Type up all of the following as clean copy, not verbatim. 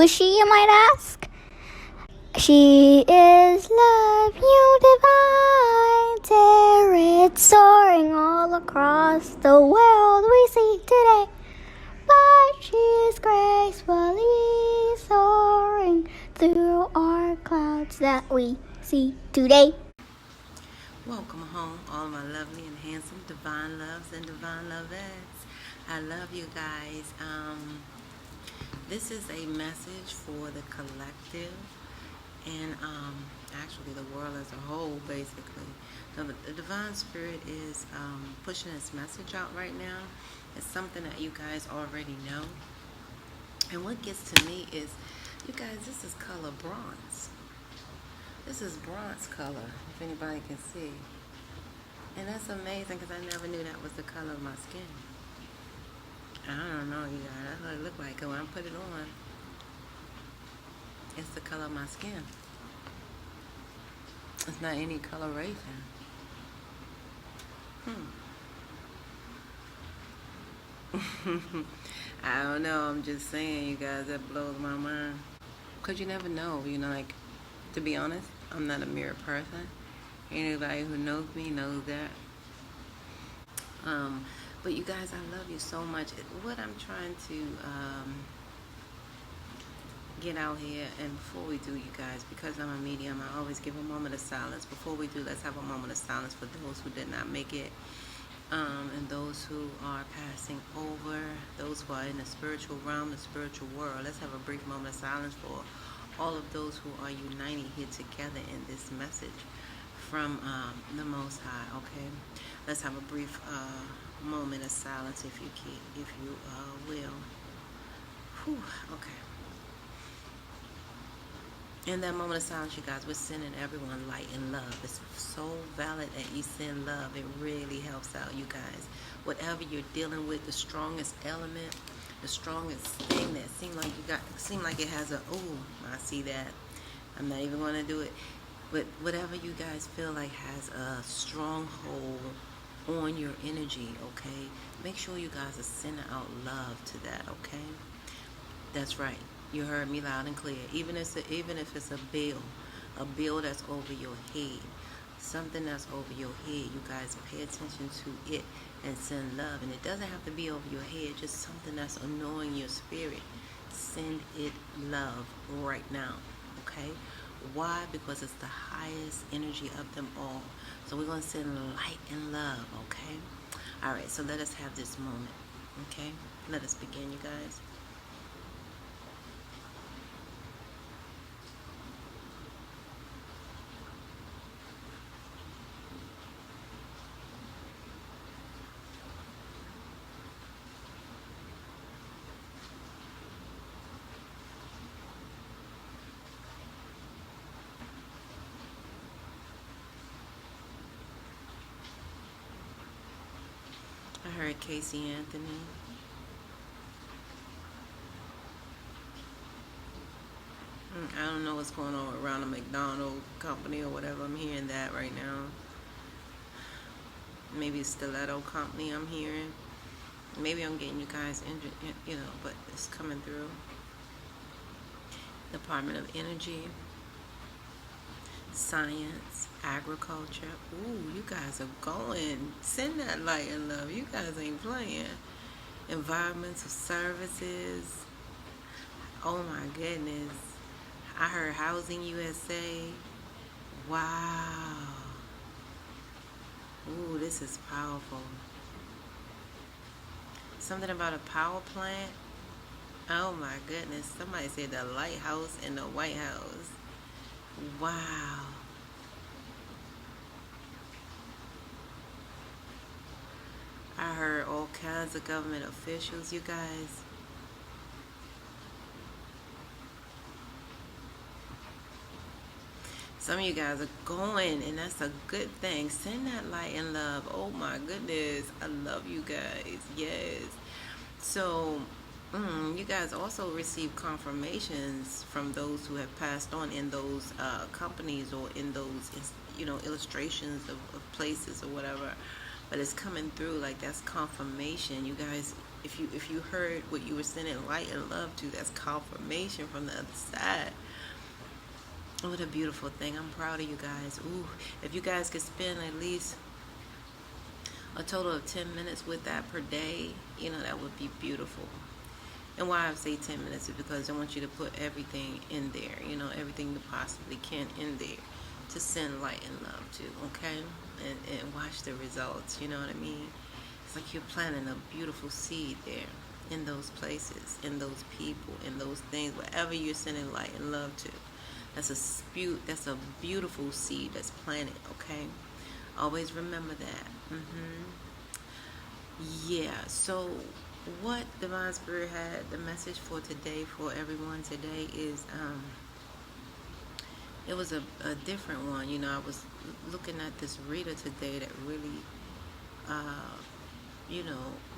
is she, you might ask? She is love, you divine spirit soaring all across the world we see today. But she is gracefully soaring through our clouds that we see today. Welcome home, all my lovely and handsome divine loves and divine lovettes. I love you guys. This is a message for the collective and actually the world as a whole, basically. The divine spirit is pushing its message out right now. It's something that you guys already know. And what gets to me is, you guys, this is color bronze. This is bronze color, if anybody can see. And that's amazing because I never knew that was the color of my skin. I don't know, you guys. That's what it looked like when I put it on. It's the color of my skin. It's not any coloration. I don't know. I'm just saying, you guys, that blows my mind. Because you never know, like, to be honest, I'm not a mirror person. Anybody who knows me knows that. But you guys, I love you so much. What I'm trying to get out here, and before we do, you guys, because I'm a medium, I always give a moment of silence. Before we do, let's have a moment of silence for those who did not make it, and those who are passing over, those who are in the spiritual realm, the spiritual world. Let's have a brief moment of silence for all of those who are uniting here together in this message from the Most High. Okay, let's have a brief moment of silence, if you will. Whew, okay. In that moment of silence, you guys, we're sending everyone light and love. It's so valid that you send love. It really helps out, you guys. Whatever you're dealing with, the strongest element, the strongest thing that seem like it has I see that. I'm not even going to do it. But whatever you guys feel like has a stronghold on your energy, okay? Make sure you guys are sending out love to that, okay? That's right. You heard me loud and clear. Even if it's a bill that's over your head, something that's over your head, you guys pay attention to it and send love. And it doesn't have to be over your head, just something that's annoying your spirit. Send it love right now, okay? Why? Because it's the highest energy of them all. So we're going to send light and love, okay? All right, so let us have this moment, okay? Let us begin, you guys. I heard Casey Anthony. I don't know what's going on around the McDonald's company or whatever. I'm hearing that right now. Maybe it's Stiletto company I'm hearing. Maybe I'm getting you guys injured, but it's coming through. Department of Energy, Science, Agriculture. Ooh, you guys are going. Send that light and love. You guys ain't playing. Environmental Services. Oh my goodness. I heard Housing USA. Wow. Ooh, this is powerful. Something about a power plant. Oh my goodness. Somebody said the lighthouse in the White House. Wow. I heard all kinds of government officials, you guys. Some of you guys are going, and that's a good thing. Send that light and love. Oh my goodness. I love you guys. Yes. So, you guys also receive confirmations from those who have passed on in those companies or in those, illustrations of places or whatever. but it's coming through. Like, that's confirmation, you guys. If you heard what you were sending light and love to, that's confirmation from the other side. What a beautiful thing. I'm proud of you guys. Ooh, if you guys could spend at least a total of 10 minutes with that per day, that would be beautiful. And why I say 10 minutes is because I want you to put everything in there, everything you possibly can in there to send light and love to, okay? And watch the results, you know what I mean? It's like you're planting a beautiful seed there in those places, in those people, in those things, wherever you're sending light and love to. That's a beautiful seed that's planted, okay? Always remember that. Yeah, so what Divine Spirit had, the message for today, for everyone today is, it was a different one. I was looking at this reader today that really,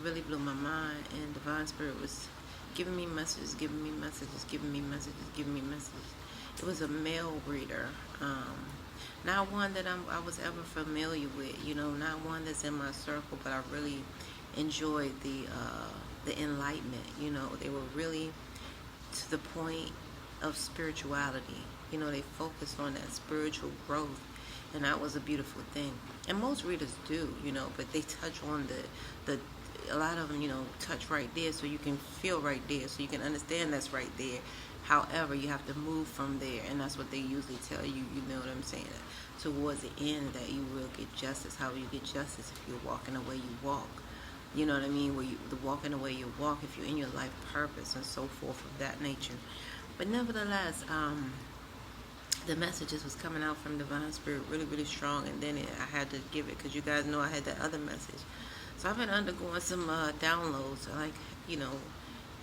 really blew my mind, and Divine Spirit was giving me messages, giving me messages, giving me messages, giving me messages. It was a male reader, not one that I was ever familiar with, not one that's in my circle, but I really enjoyed the enlightenment. They were really to the point of spirituality. They focused on that spiritual growth, and that was a beautiful thing. And most readers do, but they touch on a lot of them, touch right there, so you can feel right there, so you can understand that's right there. However, you have to move from there, and that's what they usually tell you, you know what I'm saying? Towards the end, that you will get justice. How will you get justice? If you're walking the way you walk. You know what I mean? The walking the way you walk, if you're in your life purpose and so forth of that nature. But nevertheless, the messages was coming out from Divine Spirit really, really strong, and then I had to give it, because you guys know I had that other message. So I've been undergoing some downloads, like,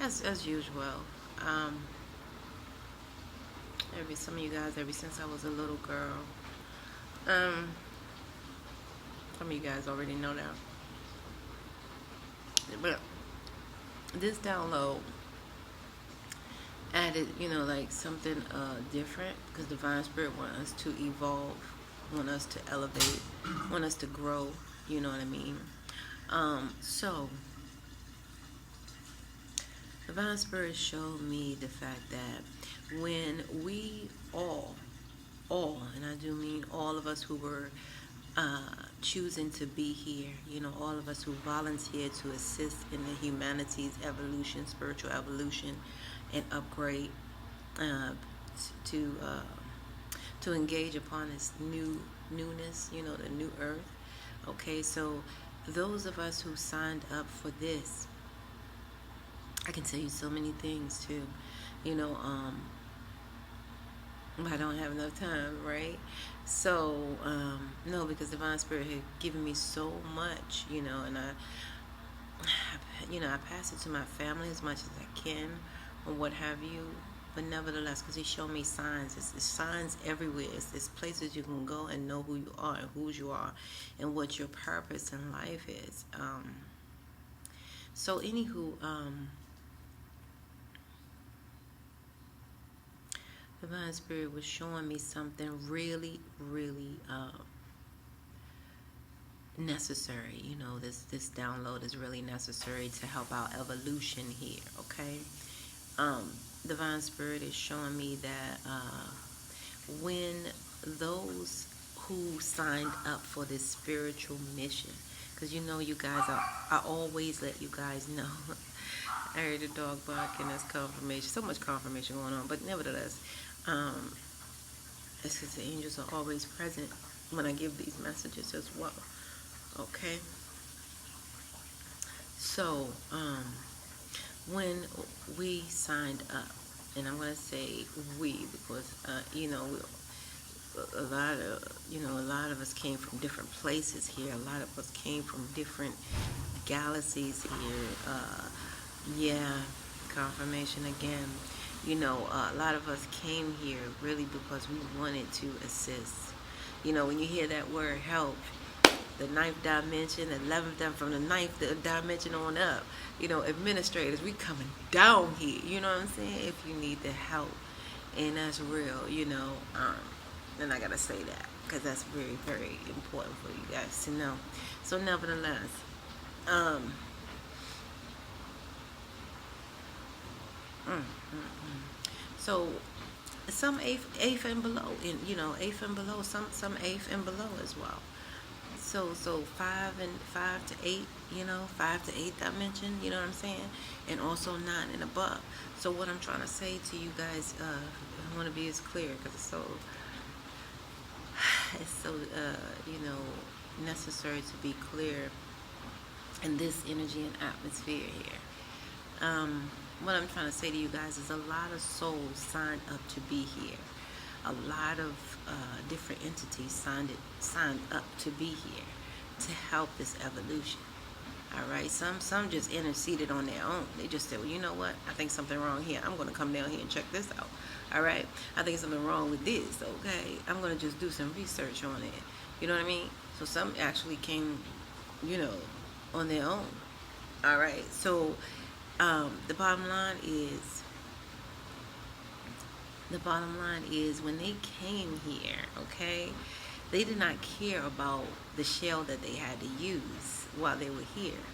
as usual. Some of you guys, ever since I was a little girl. Some of you guys already know that. But this download added, like something different, because Divine Spirit wants us to evolve, want us to elevate, want us to grow, you know what I mean? So Divine Spirit showed me the fact that when we all, and I do mean all of us who were choosing to be here, all of us who volunteered to assist in the humanity's evolution, spiritual evolution, and upgrade, to engage upon this newness, the new earth. Okay, so those of us who signed up for this, I can tell you so many things too, but I don't have enough time, right? So, no, because Divine Spirit had given me so much, and I pass it to my family as much as I can, or what have you. But nevertheless, because He showed me signs, it's signs everywhere. It's places you can go and know who you are and whose you are, and what your purpose in life is. So, anywho, Divine Spirit was showing me something really, really necessary. This download is really necessary to help our evolution here, okay? Divine Spirit is showing me that when those who signed up for this spiritual mission, because you guys, I always let you guys know. I heard the dog barking. That's confirmation. So much confirmation going on, but nevertheless, it's because the angels are always present when I give these messages as well. Okay. So, when we signed up, and I'm gonna say we, because a lot of us came from different places here. A lot of us came from different galaxies here. Confirmation again. A lot of us came here really because we wanted to assist. When you hear that word help, the 9th dimension, the 11th dimension, from the 9th dimension on up, administrators, we coming down here, you know what I'm saying? If you need the help, and that's real, and I gotta say that, because that's very, very important for you guys to know. So nevertheless, um, so some eighth and below, and eighth and below, some eighth and below as well. So 5 to 8, 5 to 8 dimension, you know what I'm saying, and also 9 and above. So what I'm trying to say to you guys, I want to be as clear because it's so necessary to be clear in this energy and atmosphere here. What I'm trying to say to you guys is a lot of souls signed up to be here. A lot of different entities signed up to be here to help this evolution. All right, some just interceded on their own. They just said, well, you know what? I think something wrong here. I'm going to come down here and check this out. All right, I think something wrong with this. Okay, I'm going to just do some research on it. You know what I mean? So some actually came, on their own. All right, so the bottom line is when they came here, okay, they did not care about the shell that they had to use while they were here.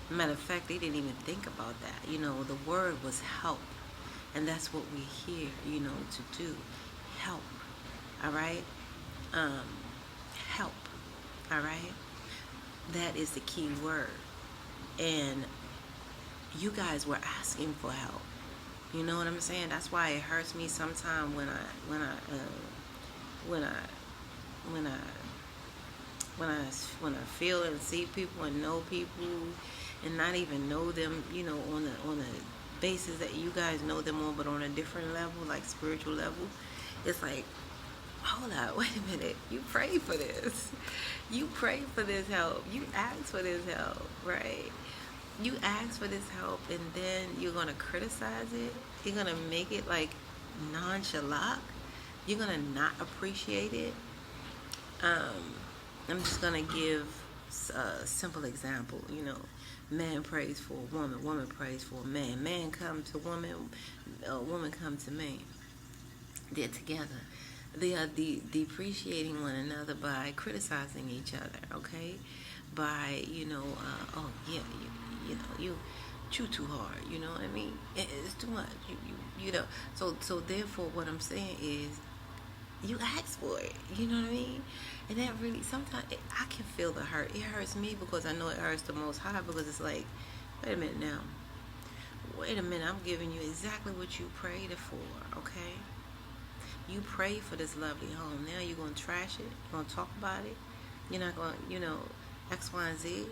Matter of fact, they didn't even think about that. The word was help, and that's what we're here, to do. Help. All right. Help. All right. That is the key word, and you guys were asking for help. You know what I'm saying? That's why it hurts me sometimes when I feel and see people and know people and not even know them, on a basis that you guys know them on, but on a different level, like spiritual level. It's like, hold up, wait a minute. You prayed for this. You prayed for this help. You asked for this help, right? You ask for this help, and then you're going to criticize it. You're going to make it like nonchalant. You're going to not appreciate it. I'm just going to give a simple example. Man prays for a woman. Woman prays for a man. Man comes to woman. Woman comes to man. They're together. They are depreciating one another by criticizing each other, okay? By, oh, yeah, you chew too hard, you know what I mean? It's too much, So therefore, what I'm saying is, you ask for it, you know what I mean? And that really, sometimes, I can feel the hurt. It hurts me because I know it hurts the Most High, because it's like, wait a minute now. Wait a minute, I'm giving you exactly what you prayed for, okay? You prayed for this lovely home. Now you're going to trash it? You're going to talk about it? You're not going to, X, Y, and Z?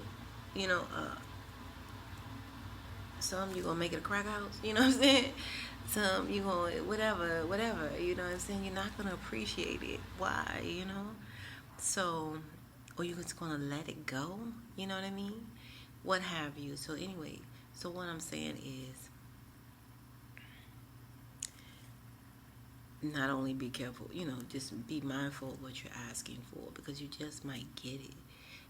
Some you're going to make it a crack house. You know what I'm saying? Some you're going to, whatever. You know what I'm saying? You're not going to appreciate it. Why? So, or you're just going to let it go? You know what I mean? What have you? So anyway, so what I'm saying is, not only be careful, just be mindful of what you're asking for, because you just might get it.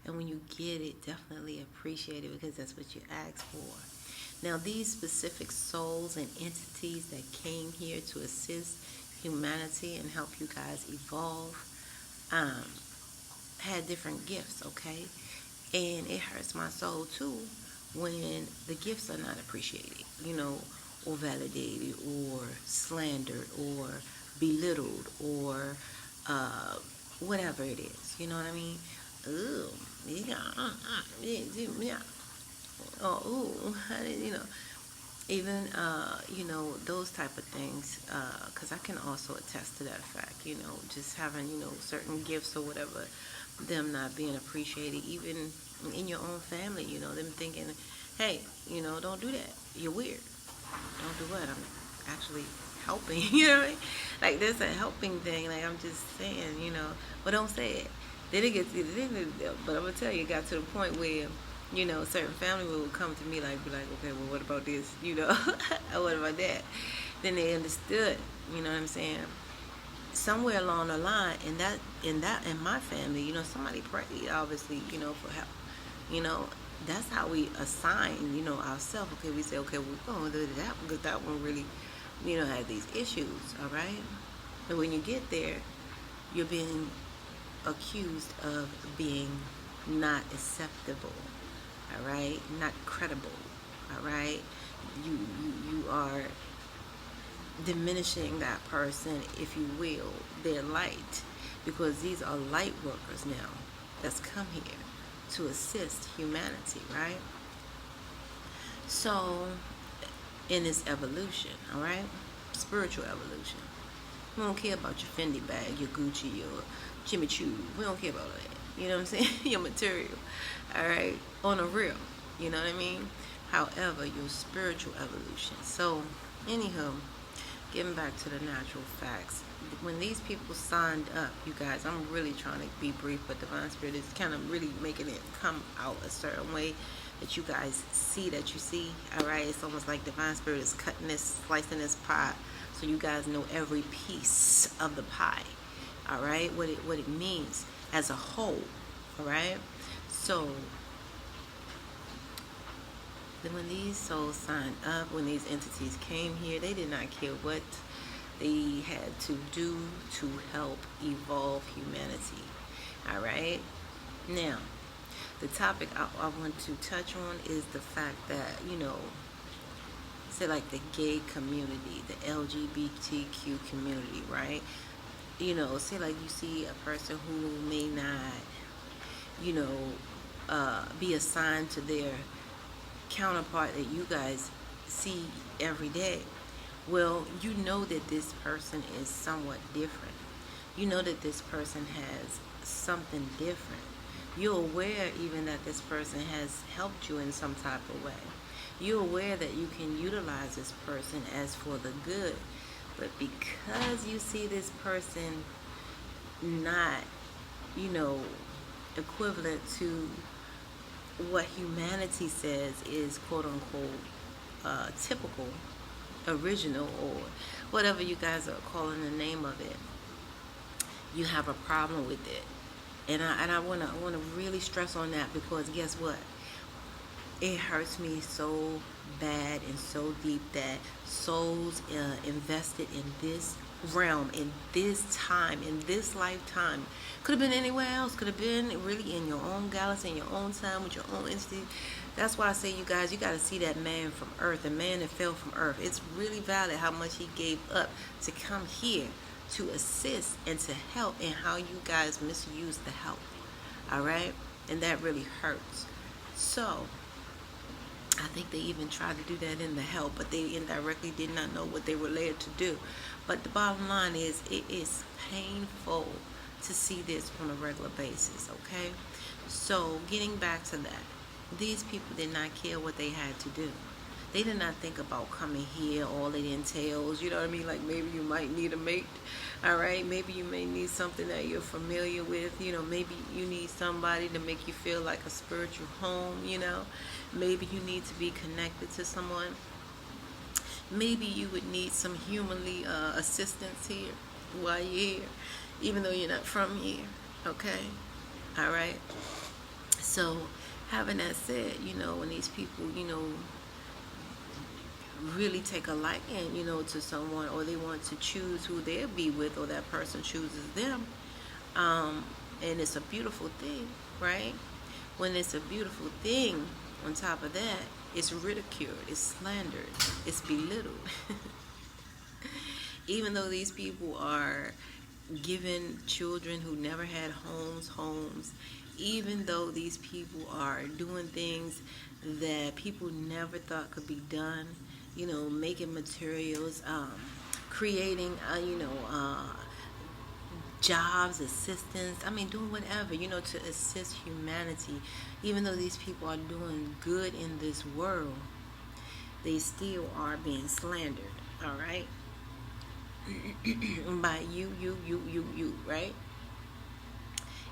And when you get it, definitely appreciate it, because that's what you asked for. Now, these specific souls and entities that came here to assist humanity and help you guys evolve had different gifts, okay? And it hurts my soul, too, when the gifts are not appreciated, or validated, or slandered, or belittled, or whatever it is. You know what I mean? Ooh, yeah. Oh, ooh, even those type of things. Because I can also attest to that fact. Just having certain gifts or whatever, them not being appreciated, even in your own family. Them thinking, hey, don't do that. You're weird. Don't do what? I'm actually helping, right? Like, there's a helping thing. Like, I'm just saying, but don't say it. Then it gets, but I'm gonna tell you, it got to the point where, certain family would come to me be like, okay, well, what about this, or what about that? Then they understood, you know what I'm saying? Somewhere along the line, in my family, somebody prayed, obviously, for help, That's how we assign, ourselves. Okay, we say, okay, we're going to do that because that one really, had these issues, all right? And when you get there, you're being accused of being not acceptable, all right, not credible, all right. You are diminishing that person, if you will, their light, because these are light workers now that's come here to assist humanity, right? So in this evolution, all right, spiritual evolution, we don't care about your Fendi bag, your Gucci, your Jimmy Choo. We don't care about that. You know what I'm saying? Your material. All right? On a real. You know what I mean? However, your spiritual evolution. So, anyhow, getting back to the natural facts. When these people signed up, you guys, I'm really trying to be brief, but Divine Spirit is kind of really making it come out a certain way that you guys see, that you see. All right? It's almost like Divine Spirit is cutting this, slicing this pie, so you guys know every piece of the pie, all right, what it means as a whole, all right. So then when these souls signed up, when these entities came here, they did not care what they had to do to help evolve humanity, all right. Now, the topic I want to touch on is the fact that, say like the gay community, the LGBTQ community, right? Say like you see a person who may not, be assigned to their counterpart that you guys see every day. Well, you know that this person is somewhat different. You know that this person has something different. You're aware even that this person has helped you in some type of way. You're aware that you can utilize this person as for the good. But because you see this person not, equivalent to what humanity says is quote unquote typical, original, or whatever you guys are calling the name of it, you have a problem with it. And I wanna really stress on that, because guess what? It hurts me so bad and so deep that souls invested in this realm, in this time, in this lifetime, could have been anywhere else, could have been really in your own galaxy, in your own time, with your own entity. That's why I say, you guys, you got to see that man from Earth, the man that fell from Earth. It's really valid how much he gave up to come here to assist and to help, and how you guys misuse the help, all right? And that really hurts. So I think they even tried to do that in the help, but they indirectly did not know what they were led to do. But the bottom line is, it is painful to see this on a regular basis, okay? So getting back to that, these people did not care what they had to do. They did not think about coming here, all it entails, you know what I mean? Like, maybe you might need a mate, all right? Maybe you may need something that you're familiar with, maybe you need somebody to make you feel like a spiritual home, Maybe you need to be connected to someone. Maybe you would need some humanly assistance here while you're here, even though you're not from here, okay? All right? So, having that said, when these people, really take a liking, to someone, or they want to choose who they'll be with, or that person chooses them, and it's a beautiful thing, right? When it's a beautiful thing, on top of that, it's ridiculed, it's slandered, it's belittled. Even though these people are giving children who never had homes, even though these people are doing things that people never thought could be done, making materials, creating, jobs, assistance, doing whatever, to assist humanity. Even though these people are doing good in this world, they still are being slandered, all right? By you, right?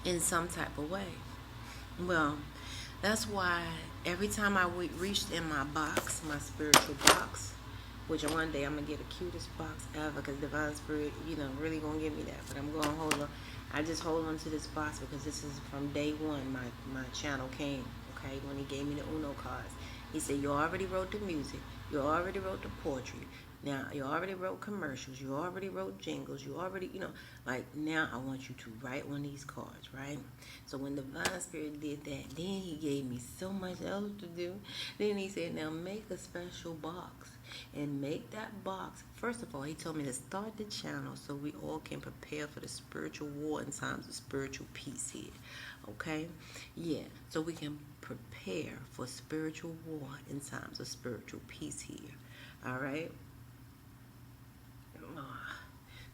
In some type of way. Well, that's why every time I reached in my box, my spiritual box, which one day I'm going to get the cutest box ever, because Divine Spirit, really going to give me that. But I'm going to hold on. I just hold on to this box because this is from day one my channel came, okay, when he gave me the Uno cards. He said, you already wrote the music. You already wrote the poetry. Now, you already wrote commercials. You already wrote jingles. You already, like now I want you to write on these cards, right? So when the Divine Spirit did that, then he gave me so much else to do. Then he said, now make a special box. And make that box. First of all, he told me to start the channel so we all can prepare for the spiritual war in times of spiritual peace here. Okay? Yeah. So we can prepare for spiritual war in times of spiritual peace here. All right?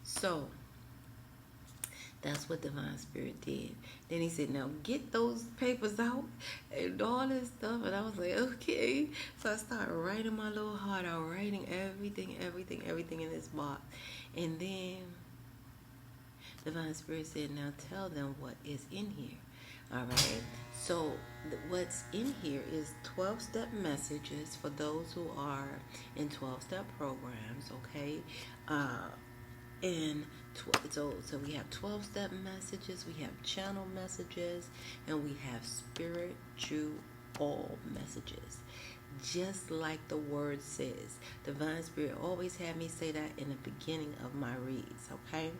So that's what Divine Spirit did. Then he said, now get those papers out and all this stuff. And I was like, okay. So I started writing my little heart out, writing everything in this box. And then Divine Spirit said, now tell them what is in here. All right. So what's in here is 12-step messages for those who are in 12-step programs. Okay. And so we have 12-step messages, we have channel messages, and we have spiritual messages. Just like the word says. Divine Spirit always had me say that in the beginning of my reads, okay?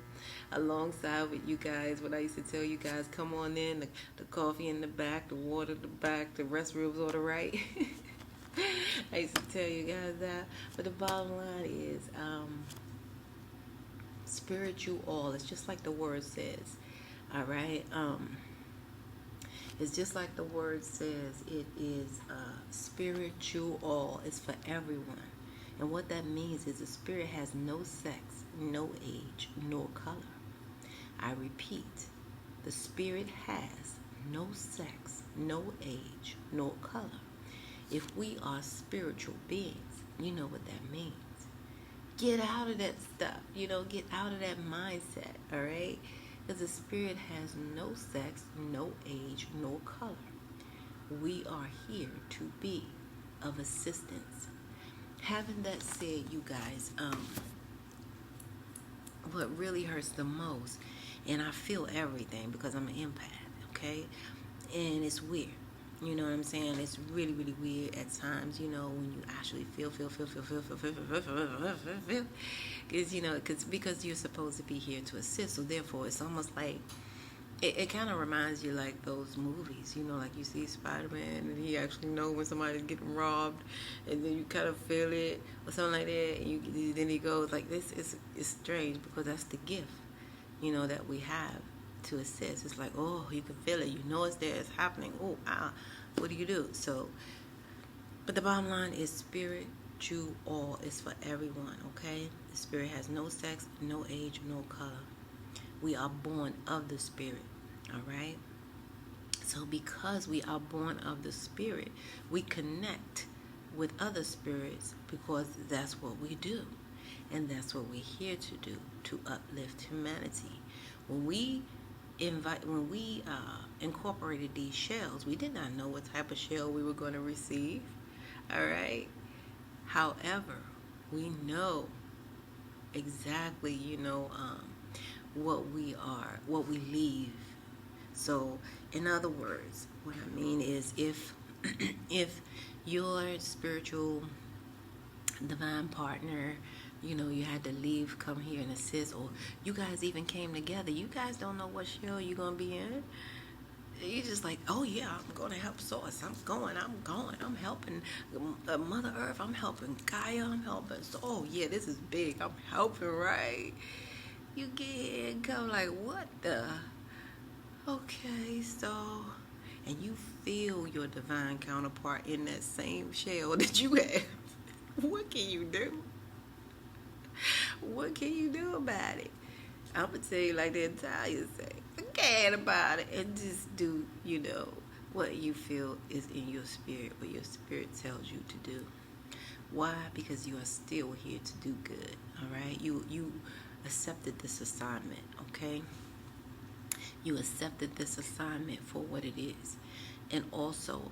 Alongside with you guys, when I used to tell you guys, come on in, the coffee in the back, the water in the back, the restrooms on the right. I used to tell you guys that. But the bottom line is, spiritual, it's just like the word says. All right. It's just like the word says. It is spiritual. It's for everyone. And what that means is the spirit has no sex, no age, nor color. I repeat, the spirit has no sex, no age, nor color. If we are spiritual beings, you know what that means. Get out of that stuff, get out of that mindset, all right? Because the spirit has no sex, no age, no color. We are here to be of assistance. Having that said, you guys, what really hurts the most, and I feel everything because I'm an empath, okay? And it's weird. You know what I'm saying? It's really, really weird at times, when you actually feel. Because you're supposed to be here to assist. So therefore, it's almost like, it kind of reminds you like those movies, like you see Spider-Man and he actually knows when somebody's getting robbed, and then you kind of feel it or something like that. And then he goes like this. It's strange because that's the gift, that we have to assist. It's like, oh, you can feel it, it's there, it's happening. Oh, what do you do? So, but the bottom line is spiritual is for everyone. Okay, the spirit has no sex, no age, no color. We are born of the spirit. All right. So because we are born of the spirit, we connect with other spirits because that's what we do, and that's what we're here to do, to uplift humanity. When we incorporated these shells, we did not know what type of shell we were going to receive. All right. However, we know exactly, what we are, what we leave. So, in other words, what I mean is, if your spiritual divine partner, you had to leave, come here and assist, or you guys even came together, you guys don't know what shell you're going to be in. You're just like, oh yeah, I'm going to help Source. I'm going. I'm helping Mother Earth. I'm helping Gaia. I'm helping. So, oh yeah, this is big. I'm helping, right? You get here and come like, what the? Okay, so, and you feel your divine counterpart in that same shell that you have. What can you do? What can you do about it? I'm going to tell you like the Italians say, forget about it and just do, what you feel is in your spirit, what your spirit tells you to do. Why? Because you are still here to do good, all right? You accepted this assignment, okay? You accepted this assignment for what it is. And also,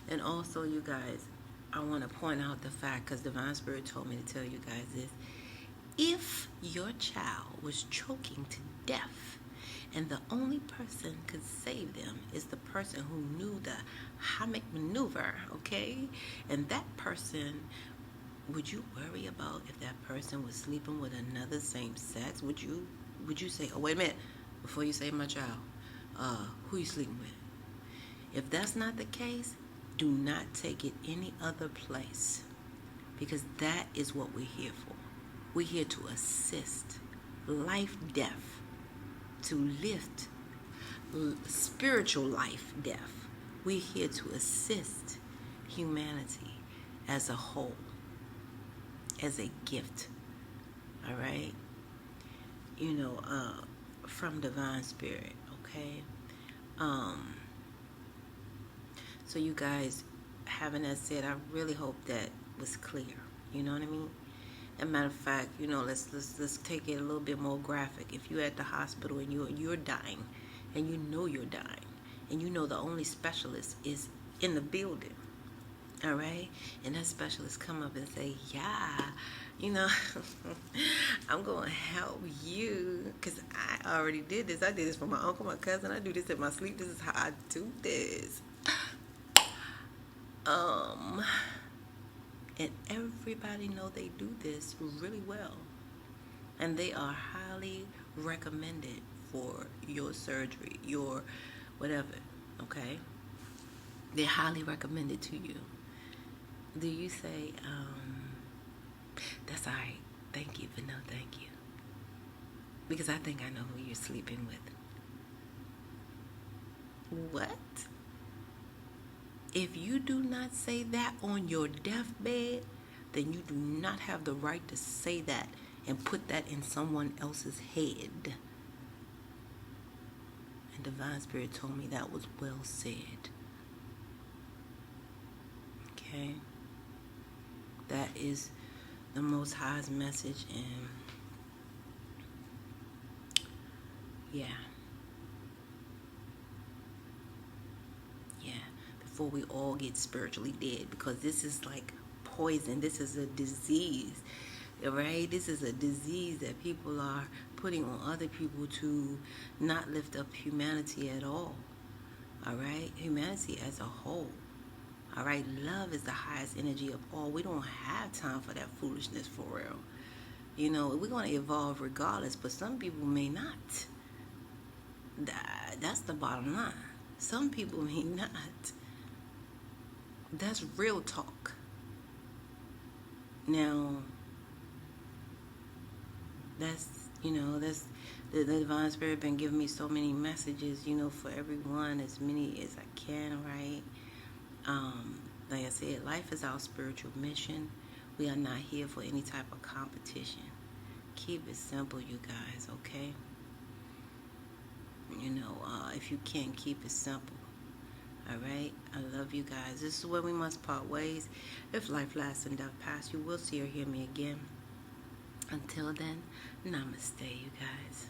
and also, you guys, I want to point out the fact, because Divine Spirit told me to tell you guys this. If your child was choking to death and the only person could save them is the person who knew the Hammock maneuver, okay? And that person, would you worry about if that person was sleeping with another same sex? Would you say, oh, wait a minute, before you say my child, who you sleeping with? If that's not the case, do not take it any other place, because that is what we're here for. We're here to assist life, death, to lift spiritual life, death. We're here to assist humanity as a whole, as a gift. All right? From divine spirit, okay? So you guys, having that said, I really hope that was clear. You know what I mean? As a matter of fact, let's take it a little bit more graphic. If you're at the hospital and you're dying, and you know you're dying, and you know the only specialist is in the building, all right, and that specialist come up and say, yeah, I'm gonna help you, because I already did this. I did this for my uncle, my cousin. I do this in my sleep. This is how I do this. And everybody know they do this really well, and they are highly recommended for your surgery, your whatever, okay? They're highly recommended to you. Do you say, that's all right, thank you, but no thank you? Because I think I know who you're sleeping with. What? If you do not say that on your deathbed, then you do not have the right to say that and put that in someone else's head. And Divine Spirit told me that was well said. Okay? That is the Most High's message, and yeah. Before we all get spiritually dead, because this is like poison. This is a disease, right? This is a disease that people are putting on other people to not lift up humanity at all. All right? Humanity as a whole. All right? Love is the highest energy of all. We don't have time for that foolishness, for real. We're going to evolve regardless, but some people may not. That's the bottom line. Some people may not. That's real talk. Now, that's the Divine Spirit been giving me so many messages, for everyone, as many as I can, right? Like I said, life is our spiritual mission. We are not here for any type of competition. Keep it simple, you guys, okay? If you can't, keep it simple. All right? I love you guys. This is where we must part ways. If life lasts and death pass, you will see or hear me again. Until then, namaste, you guys.